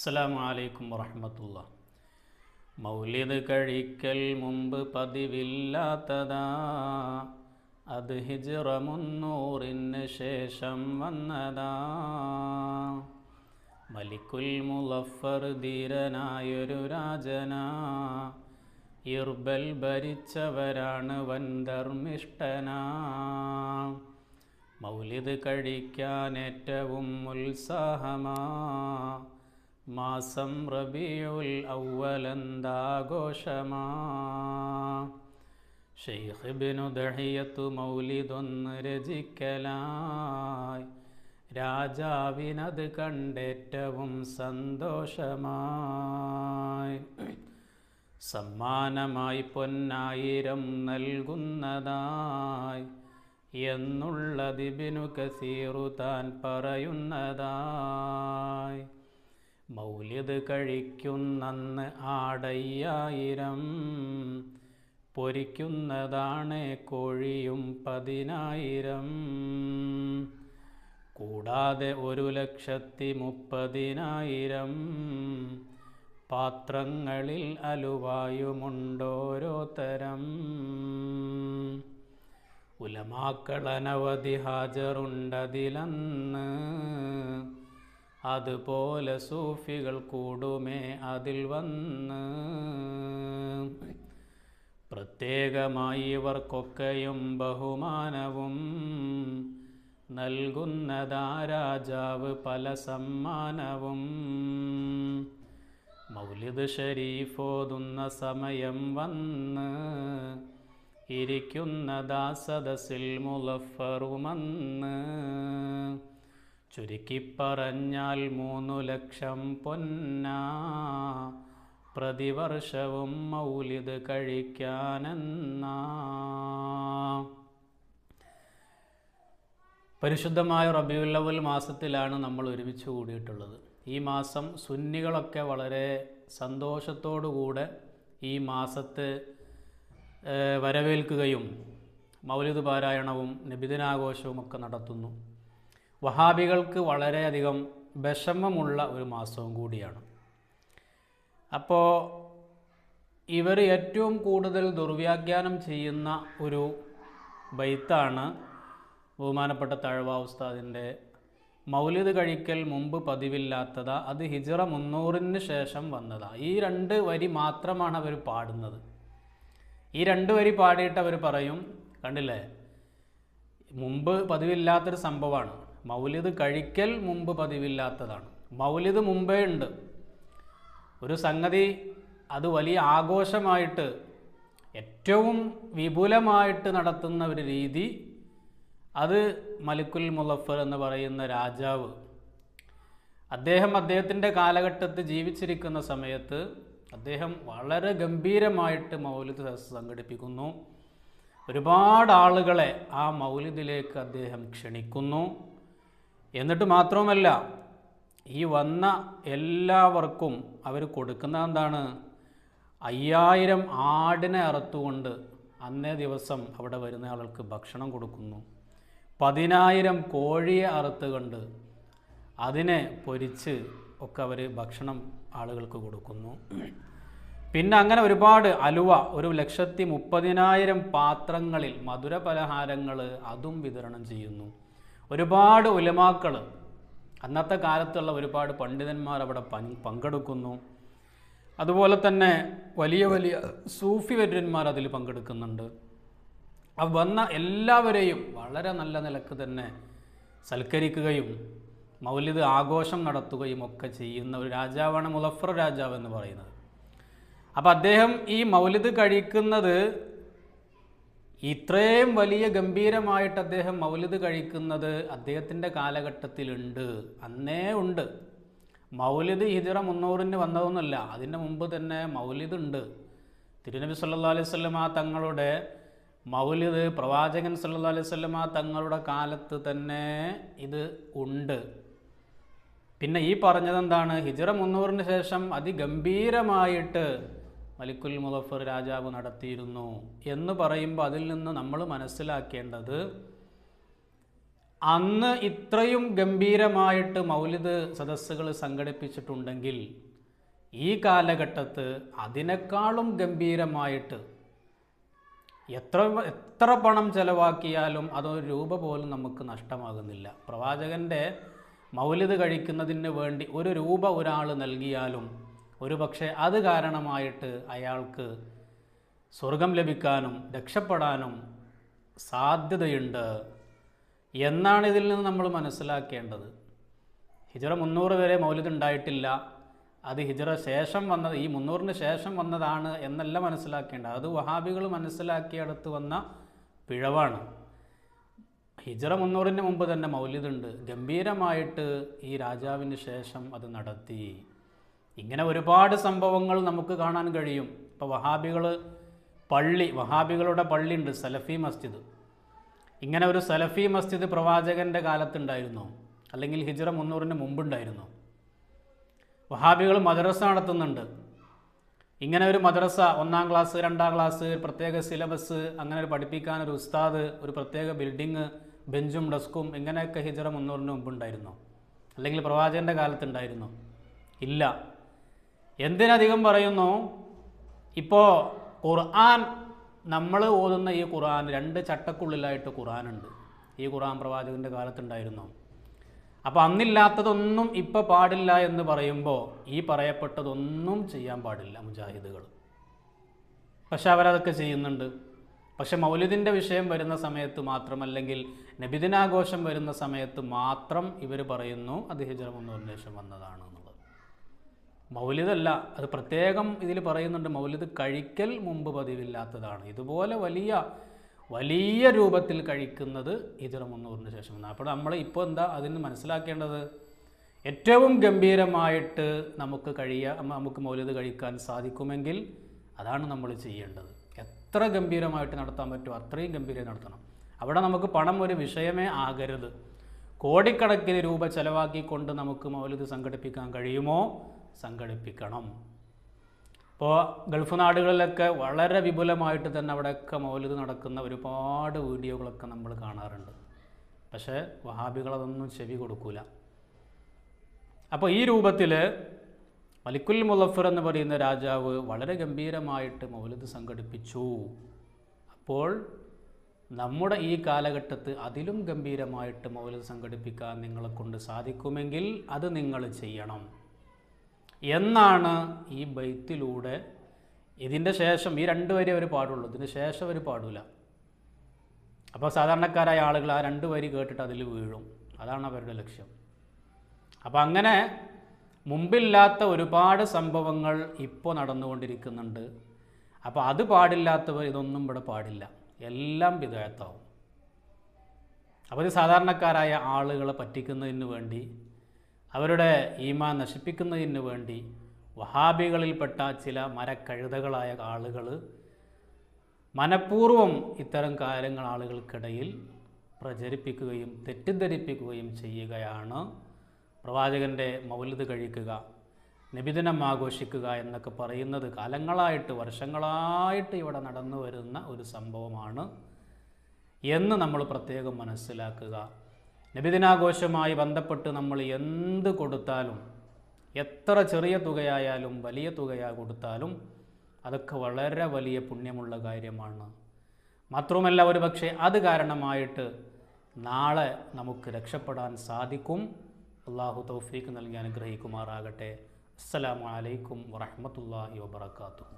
അസ്സലാമു അലൈക്കും വറഹ്മത്തുള്ളാഹി. മൗലിദ് കഴിക്കൽ മുമ്പ് പതിവില്ലാത്തതാ, അത് ഹിജ്റ 300 ശേഷം വന്നതാ. മലിക്കുൽ മുളഫർ ധീരനായൊരു രാജനാ, ഇർബൽ ഭരിച്ചവരാണ് വൻ ധർമ്മിഷ്ഠനാ. മൗലിദ് കഴിക്കാൻ ഏറ്റവും ഉത്സാഹമാ, മാസം റബീഉൽ അവ്വലെന്താഘോഷമാ. ശൈഖ് ഇബ്നു ദഹിയത്ത് മൗലിദൊന്ന് രചിക്കലായി, രാജാവിനത് കണ്ടേറ്റവും സന്തോഷമായി. സമ്മാനമായി പൊന്നായിരം നൽകുന്നതായി എന്നുള്ളത് ഇബ്നു കസീറു താൻ പറയുന്നതായി. മൗലിദ് കഴിക്കുന്നന്ന് ആടയ്യായിരം, പൊരിക്കുന്നതാണ് കോഴിയും 10,000. കൂടാതെ 1,30,000 പാത്രങ്ങളിൽ അലുവായുമുണ്ടോരോ തരം. ഉലമാക്കൾ അനവധി ഹാജറുണ്ടതിലന്ന്, അതുപോലെ സൂഫികൾ കൂടുമേ അതിൽ വന്ന്. പ്രത്യേകമായി ഇവർക്കൊക്കെയും ബഹുമാനവും നൽകുന്നതാ രാജാവ് പല സമ്മാനവും. മൗലിദ് ഷരീഫ് ഓതുന്ന സമയം വന്ന്, ഇരിക്കുന്നതാ സദസ്സിൽ മുളഫറുമന്ന്. ചുരുക്കിപ്പറഞ്ഞാൽ 3 ലക്ഷം പൊന്നാ, പ്രതിവർഷവും മൗലിദ് കഴിക്കാനെന്നാ. പരിശുദ്ധമായ റബീഉൽ അവ്വൽ മാസത്തിലാണ് നമ്മൾ ഒരുമിച്ച് കൂടിയിട്ടുള്ളത്. ഈ മാസം സുന്നികളൊക്കെ വളരെ സന്തോഷത്തോടുകൂടെ ഈ മാസത്തെ വരവേൽക്കുകയും മൗലിദ് പാരായണവും നബിദിനാഘോഷവും ഒക്കെ നടത്തുന്നു. വഹാബികൾക്ക് വളരെയധികം വിഷമമുള്ള ഒരു മാസവും കൂടിയാണ്. അപ്പോൾ ഇവർ ഏറ്റവും കൂടുതൽ ദുർവ്യാഖ്യാനം ചെയ്യുന്ന ഒരു ബൈത്താണ് ബഹുമാനപ്പെട്ട തഴവ ഉസ്താദിൻ്റെ മൗലിദ് കഴിക്കൽ മുമ്പ് പതിവില്ലാത്തതാ, അത് ഹിജ്റ 300 ശേഷം വന്നതാ. ഈ 2 വരി മാത്രമാണ് അവർ പാടുന്നത്. ഈ 2 വരി പാടിയിട്ട് അവർ പറയും, കണ്ടില്ലേ, മുമ്പ് പതിവില്ലാത്തൊരു സംഭവമാണ്. മൗലിദ് കഴിക്കൽ മുമ്പ് പതിവില്ലാത്തതാണ്. മൗലിദ് മുമ്പേ ഉണ്ട്. ഒരു സംഗതി അത് വലിയ ആഘോഷമായിട്ട് ഏറ്റവും വിപുലമായിട്ട് നടത്തുന്ന ഒരു രീതി, അത് മലിക്കുൽ മുളഫർ എന്ന് പറയുന്ന രാജാവ് അദ്ദേഹത്തിൻ്റെ കാലഘട്ടത്തിൽ ജീവിച്ചിരിക്കുന്ന സമയത്ത് അദ്ദേഹം വളരെ ഗംഭീരമായിട്ട് മൗലിദ് സംഘടിപ്പിക്കുന്നു. ഒരുപാട് ആളുകളെ ആ മൗലിദിലേക്ക് അദ്ദേഹം ക്ഷണിക്കുന്നു. എന്നിട്ട് മാത്രവുമല്ല, ഈ വന്ന എല്ലാവർക്കും അവർ കൊടുക്കുന്നത് എന്താണ്? 5000 ആടിനെ അറുത്തുകൊണ്ട് അന്നേ ദിവസം അവിടെ വരുന്ന ആളുകൾക്ക് ഭക്ഷണം കൊടുക്കുന്നു. 10,000 കോഴിയെ അറുത്തുകൊണ്ട് അതിനെ പൊരിച്ച് ഒക്കെ അവർ ഭക്ഷണം ആളുകൾക്ക് കൊടുക്കുന്നു. പിന്നെ അങ്ങനെ ഒരുപാട് അലുവ, 1,30,000 പാത്രങ്ങളിൽ മധുര പലഹാരങ്ങൾ അതും വിതരണം ചെയ്യുന്നു. ഒരുപാട് ഉലമാക്കൾ, അന്നത്തെ കാലത്തുള്ള ഒരുപാട് പണ്ഡിതന്മാർ അവിടെ പങ്കെടുക്കുന്നു. അതുപോലെ തന്നെ വലിയ വലിയ സൂഫി വര്യന്മാർ അതിൽ പങ്കെടുക്കുന്നുണ്ട്. വന്ന എല്ലാവരെയും വളരെ നല്ല നിലക്ക് തന്നെ സൽക്കരിക്കുകയും മൗലിദ് ആഘോഷം നടത്തുകയും ഒക്കെ ചെയ്യുന്ന ഒരു രാജാവാണ് മുളഫർ രാജാവ് എന്ന് പറയുന്നത്. അപ്പം അദ്ദേഹം ഈ മൗലിദ് കഴിക്കുന്നത്, ഇത്രയും വലിയ ഗംഭീരമായിട്ട് അദ്ദേഹം മൗലിദ് കഴിക്കുന്നത് അദ്ദേഹത്തിൻ്റെ കാലഘട്ടത്തിലുണ്ട്, അന്നേ ഉണ്ട്. മൗലിദ് ഹിജ്റ 300 വന്നതൊന്നുമല്ല, അതിൻ്റെ മുമ്പ് തന്നെ മൗലിദ് ഉണ്ട്. തിരുനബി സല്ലല്ലാഹു അലൈഹി വസല്ലമ തങ്ങളുടെ മൗലിദ്, പ്രവാചകൻ സല്ലല്ലാഹു അലൈഹി വസല്ലമ തങ്ങളുടെ കാലത്ത് തന്നെ ഇത് ഉണ്ട്. പിന്നെ ഈ പറഞ്ഞതെന്താണ്? ഹിജ്റ 300 ശേഷം അതിഗംഭീരമായിട്ട് മലിക്കുൽ മുളഫർ രാജാവ് നടത്തിയിരുന്നു എന്ന് പറയുമ്പോൾ അതിൽ നിന്ന് നമ്മൾ മനസ്സിലാക്കേണ്ടത്, അന്ന് ഇത്രയും ഗംഭീരമായിട്ട് മൗലിദ് സദസ്സുകൾ സംഘടിപ്പിച്ചിട്ടുണ്ടെങ്കിൽ ഈ കാലഘട്ടത്ത് അതിനേക്കാളും ഗംഭീരമായിട്ട് എത്ര പണം ചെലവാക്കിയാലും അതൊരു രൂപ പോലും നമുക്ക് നഷ്ടമാകുന്നില്ല. പ്രവാചകൻ്റെ മൗലിദ് കഴിക്കുന്നതിന് വേണ്ടി ഒരു രൂപ ഒരാൾ നൽകിയാലും ഒരു പക്ഷേ അത് കാരണമായിട്ട് അയാൾക്ക് സ്വർഗം ലഭിക്കാനും രക്ഷപ്പെടാനും സാധ്യതയുണ്ട് എന്നാണ് ഇതിൽ നിന്ന് നമ്മൾ മനസ്സിലാക്കേണ്ടത്. ഹിജ്റ 300 വരെ മൗലിദ് ഉണ്ടായിട്ടില്ല, അത് ഹിജ്റ ശേഷം വന്നത്, ഈ 300-ന് ശേഷം വന്നതാണ് എന്നല്ല മനസ്സിലാക്കേണ്ടത്. അത് വഹാബികൾ മനസ്സിലാക്കിയടുത്ത് വന്ന പിഴവാണ്. ഹിജ്റ 300-ന് മുമ്പ് തന്നെ മൗലിദുണ്ട്, ഗംഭീരമായിട്ട് ഈ രാജാവിന് ശേഷം അത് നടത്തി. ഇങ്ങനെ ഒരുപാട് സംഭവങ്ങൾ നമുക്ക് കാണാൻ കഴിയും. ഇപ്പോൾ വഹാബികളുടെ പള്ളിയുണ്ട്, സലഫി മസ്ജിദ്. ഇങ്ങനെ ഒരു സലഫി മസ്ജിദ് പ്രവാചകൻ്റെ കാലത്തുണ്ടായിരുന്നു, അല്ലെങ്കിൽ ഹിജ്റ 300-ന് മുമ്പുണ്ടായിരുന്നു. വഹാബികൾ മദ്രസ നടത്തുന്നുണ്ട്. ഇങ്ങനെ ഒരു മദ്രസ, 1-ാം ക്ലാസ് 2-ാം ക്ലാസ്, പ്രത്യേക സിലബസ്, അങ്ങനെ ഒരു പഠിപ്പിക്കാൻ ഒരു ഉസ്താദ്, ഒരു പ്രത്യേക ബിൽഡിങ്, ബെഞ്ചും ഡെസ്കും, ഇങ്ങനെയൊക്കെ ഹിജ്റ 300-ന് മുമ്പുണ്ടായിരുന്നു, അല്ലെങ്കിൽ പ്രവാചകൻ്റെ കാലത്തുണ്ടായിരുന്നു? ഇല്ല. എന്തിനധികം പറയുന്നു, ഇപ്പോൾ ഖുർആൻ, നമ്മൾ ഓതുന്ന ഈ ഖുർആൻ 2 ചട്ടക്കുള്ളിലായിട്ട് ഖുർആനുണ്ട്. ഈ ഖുർആൻ പ്രവാചകൻ്റെ കാലത്തുണ്ടായിരുന്നു. അപ്പോൾ അന്നില്ലാത്തതൊന്നും ഇപ്പോൾ പാടില്ല എന്ന് പറയുമ്പോൾ ഈ പറയപ്പെട്ടതൊന്നും ചെയ്യാൻ പാടില്ല മുജാഹിദുകൾ. പക്ഷെ അവരതൊക്കെ ചെയ്യുന്നുണ്ട്. പക്ഷെ മൗലിദിൻ്റെ വിഷയം വരുന്ന സമയത്ത് മാത്രം, അല്ലെങ്കിൽ നബിദിനാഘോഷം വരുന്ന സമയത്ത് മാത്രം ഇവർ പറയുന്നു അത് ഹിജ്റ 300-ന് ശേഷം വന്നതാണ് എന്നുള്ളത്. മൗലിദല്ല, അത് പ്രത്യേകം ഇതിൽ പറയുന്നുണ്ട്. മൗലിദ് കഴിക്കൽ മുമ്പ് പതിവില്ലാത്തതാണ്. ഇതുപോലെ വലിയ രൂപത്തിൽ കഴിക്കുന്നത് ഹിജ്റ 300-ന് ശേഷം. അപ്പോൾ നമ്മൾ ഇപ്പോൾ എന്താ അതിന് മനസ്സിലാക്കേണ്ടത്? ഏറ്റവും ഗംഭീരമായിട്ട് നമുക്ക് മൗലിദ് കഴിക്കാൻ സാധിക്കുമെങ്കിൽ അതാണ് നമ്മൾ ചെയ്യേണ്ടത്. എത്ര ഗംഭീരമായിട്ട് നടത്താൻ പറ്റുമോ അത്രയും ഗംഭീരം നടത്തണം. അവിടെ നമുക്ക് പണം ഒരു വിഷയമേ ആകരുത്. കോടിക്കണക്കിന് രൂപ ചെലവാക്കിക്കൊണ്ട് നമുക്ക് മൗലിദ് സംഘടിപ്പിക്കാൻ കഴിയുമോ? സംഘടിപ്പിക്കണം. ഇപ്പോൾ ഗൾഫ് നാടുകളിലൊക്കെ വളരെ വിപുലമായിട്ട് തന്നെ അവിടെയൊക്കെ മൗലിദ് നടക്കുന്ന ഒരുപാട് വീഡിയോകളൊക്കെ നമ്മൾ കാണാറുണ്ട്. പക്ഷേ വഹാബികളതൊന്നും ചെവി കൊടുക്കൂല. അപ്പോൾ ഈ രൂപത്തിൽ മലിക്കുൽ മുളഫർ എന്ന് പറയുന്ന രാജാവ് വളരെ ഗംഭീരമായിട്ട് മൗലിദ് സംഘടിപ്പിച്ചു. അപ്പോൾ നമ്മുടെ ഈ കാലഘട്ടത്ത് അതിലും ഗംഭീരമായിട്ട് മൗലിദ് സംഘടിപ്പിക്കാൻ നിങ്ങളെ കൊണ്ട് സാധിക്കുമെങ്കിൽ അത് നിങ്ങൾ ചെയ്യണം എന്നാണ് ഈ ബൈത്തിലൂടെ. ഇതിൻ്റെ ശേഷം ഈ 2 വരി അവർ പാടുള്ളൂ, ഇതിന് ശേഷം അവർ പാടില്ല. അപ്പോൾ സാധാരണക്കാരായ ആളുകൾ ആ 2 വരി കേട്ടിട്ട് അതിൽ വീഴും. അതാണ് അവരുടെ ലക്ഷ്യം. അപ്പോൾ അങ്ങനെ മുമ്പില്ലാത്ത ഒരുപാട് സംഭവങ്ങൾ ഇപ്പോൾ നടന്നുകൊണ്ടിരിക്കുന്നുണ്ട്. അപ്പോൾ അത് പാടില്ലാത്തവർ ഇതൊന്നും ഇവിടെ പാടില്ല, എല്ലാം ബിദ്അത്താവും. അപ്പോൾ ഇത് സാധാരണക്കാരായ ആളുകളെ പറ്റിക്കുന്നതിന് വേണ്ടി, അവരുടെ ഈമാൻ നശിപ്പിക്കുന്നതിന് വേണ്ടി വഹാബികളിൽപ്പെട്ട ചില മരക്കഴുതകളായ ആളുകൾ മനഃപൂർവ്വം ഇത്തരം കാര്യങ്ങൾ ആളുകൾക്കിടയിൽ പ്രചരിപ്പിക്കുകയും തെറ്റിദ്ധരിപ്പിക്കുകയും ചെയ്യുകയാണ്. പ്രവാചകൻ്റെ മൗലിദ് കഴിക്കുക, നബിദിനം ആഘോഷിക്കുക എന്നൊക്കെ പറയുന്നത് കാലങ്ങളായിട്ട്, വർഷങ്ങളായിട്ട് ഇവിടെ നടന്നു വരുന്ന ഒരു സംഭവമാണ് എന്ന് നമ്മൾ പ്രത്യേകം മനസ്സിലാക്കുക. നബിദിനാഘോഷവുമായി ബന്ധപ്പെട്ട് നമ്മൾ എന്ത് കൊടുത്താലും, എത്ര ചെറിയ തുകയായാലും വലിയ കൊടുത്താലും അതൊക്കെ വളരെ വലിയ പുണ്യമുള്ള കാര്യമാണ്. മാത്രവുമല്ല, ഒരു പക്ഷേ അത് കാരണമായിട്ട് നാളെ നമുക്ക് രക്ഷപ്പെടാൻ സാധിക്കും. അള്ളാഹു തൗഫീഖ് നൽകി അനുഗ്രഹിക്കുമാറാകട്ടെ. അസ്സലാമു അലൈക്കും വറഹ്മത്തുള്ളാഹി വബറകാതുഹു.